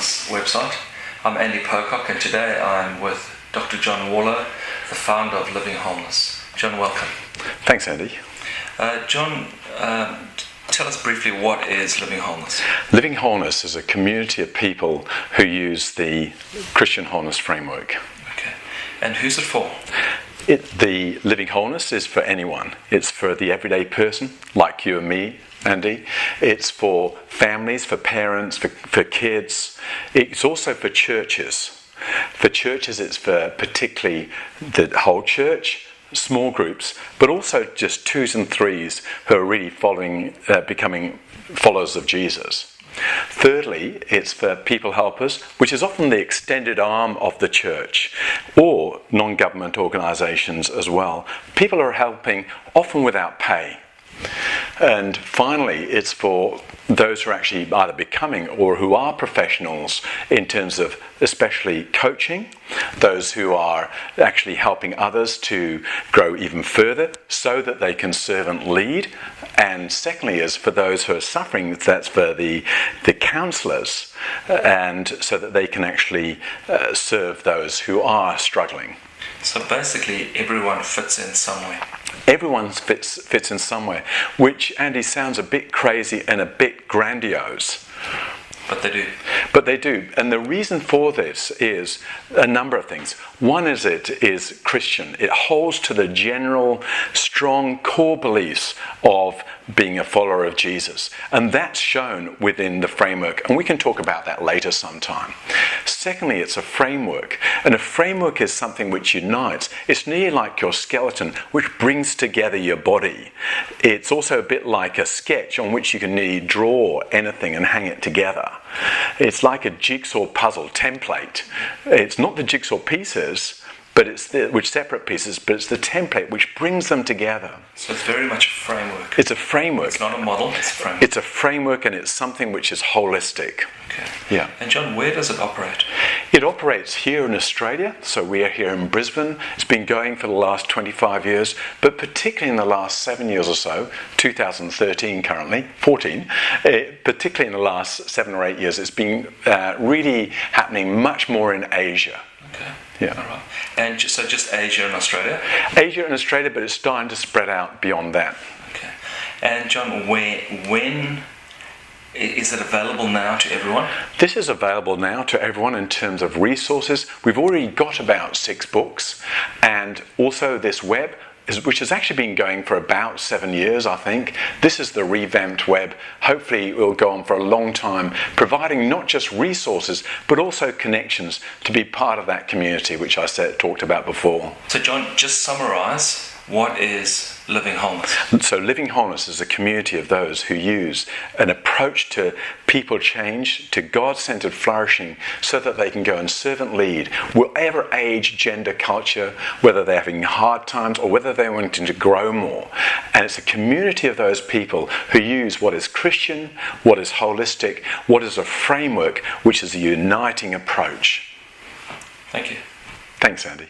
Wholeness website. I'm Andy Pocock, and today I'm with Dr. John Waller, the founder of Living Wholeness. John, welcome. Thanks, Andy. John, tell us briefly, what is Living Wholeness? Living Wholeness is a community of people who use the Christian Wholeness framework. Okay. And who's it for? The Living Wholeness is for anyone. It's for the everyday person, like you and me, Andy. It's for families, for parents, for kids. It's also for churches. For churches, it's for particularly the whole church, small groups, but also just twos and threes who are really becoming followers of Jesus. Thirdly, it's for people helpers, which is often the extended arm of the church, or non-government organisations as well. People are helping, often without pay. And finally, it's for those who are actually either becoming or who are professionals in terms of especially coaching, those who are actually helping others to grow even further so that they can serve and lead. And secondly is for those who are suffering, that's for the counsellors, and so that they can actually serve those who are struggling. So basically everyone fits in somewhere. Everyone fits in somewhere, which, Andy, sounds a bit crazy and a bit grandiose. But they do. But they do. And the reason for this is a number of things. One is it is Christian. It holds to the general, strong core beliefs of being a follower of Jesus. And that's shown within the framework. And we can talk about that later sometime. Secondly, it's a framework. And a framework is something which unites. It's nearly like your skeleton, which brings together your body. It's also a bit like a sketch on which you can nearly draw anything and hang it together. It's like a jigsaw puzzle template. It's not the jigsaw pieces, but it's separate pieces, but it's the template which brings them together. So it's very much a framework. It's a framework. It's not a model, it's a framework. It's a framework, and it's something which is holistic. Okay. Yeah. And John, where does it operate? It operates here in Australia, so we are here in Brisbane. It's been going for the last 25 years, but particularly in the last 7 years or so, 2013 currently, 14, particularly in the last 7 or 8 years, it's been really happening much more in Asia. Okay. Yeah. All right. And so just Asia and Australia? Asia and Australia, but it's starting to spread out beyond that. Okay. And John, when is it available now to everyone? This is available now to everyone in terms of resources. We've already got about 6 books, and also this web, which has actually been going for about 7 years, I think. This is the revamped web. Hopefully it will go on for a long time, providing not just resources, but also connections to be part of that community, which I talked about before. So John, just summarise, what is Living Wholeness? So Living Wholeness is a community of those who use an approach to people change, to God-centered flourishing, so that they can go and serve and lead, whatever age, gender, culture, whether they're having hard times or whether they're wanting to grow more. And it's a community of those people who use what is Christian, what is holistic, what is a framework, which is a uniting approach. Thank you. Thanks, Andy.